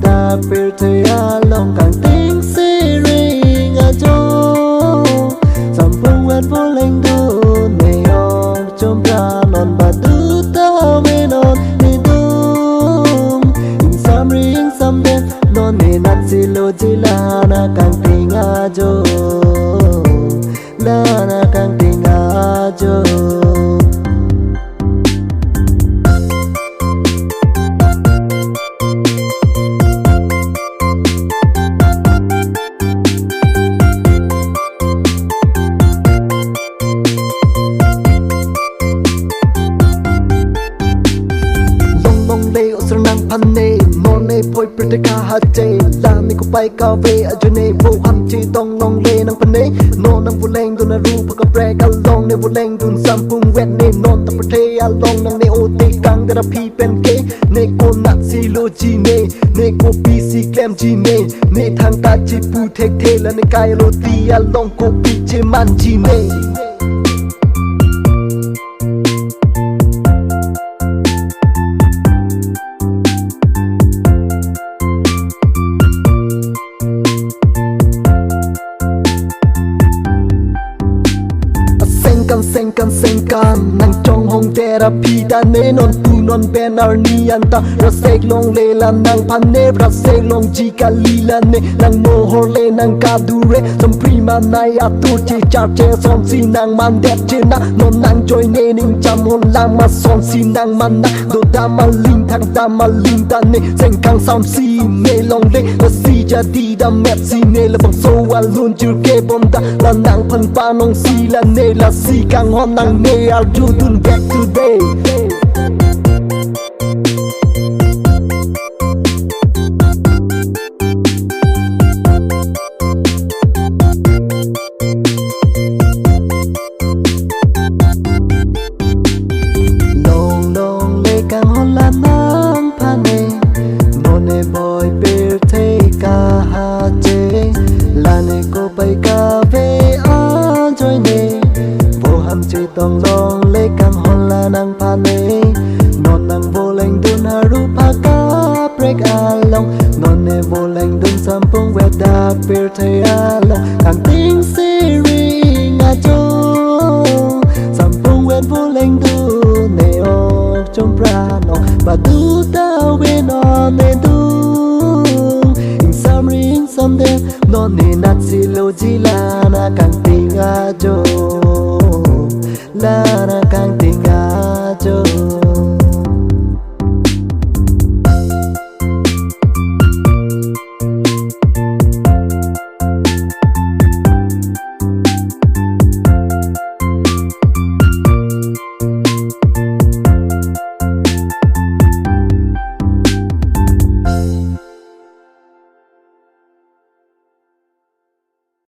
ta bê thầy à lòng càng tiếng xì rì ngà chô Dòng phong quét vô lệnh đô nè ọc chôm ra non bà đu tao mê non nè đung Hình xăm ri hình xăm đen non nè nát xì lô chì la na càng tiếng ngà chô La na càng tiếng ngà chô Pane none poi preteka hache la ni ko pai ka ve ajune vo ham chi tong long le nang pane no nang vuleng dun ru pa ka pre ka long ne vuleng dun sampung wet ne non ta prete a long nang ne o te kang da pi pen ke ne ko nat si lo chi ne ko pi si klem chi ne thang ta chi pu thek the la ne kai lo ti a long ko pi che man chi ne Sen kan nang trong hong therapy ta ne non tu non ben ar ni anta rasek long le la nang pane rasek long chi ka li la ne nang mo hor le nang ka du re som prima nai a tu chi char che som si nang man det che na non nang joy ne ning cham hon lang ma som si nang man na do da ma ling thang da ma ling ta ne sen kang som si me long le la si ja di da met si ne la bang so wa lun chur ke bom da la nang phan pa nong si la ne la si kang hon nang ne I'll do back today Long long le kang hon la nang pane None boy bir te ka ha che La ne ko pai ka ve a joy ne Ham chi tong long le kang hon la nang pa ne non nang vô lành dun haru pa ka break along non ne vô lành dun sampung wet da bir thầy along kang tiếng si ri nga chô sampung wet vô lành dun ne o chom pra no ba du tao be non ne du in sam ri in sam de non ne nat si lo ji la na kang tiếng nga chô La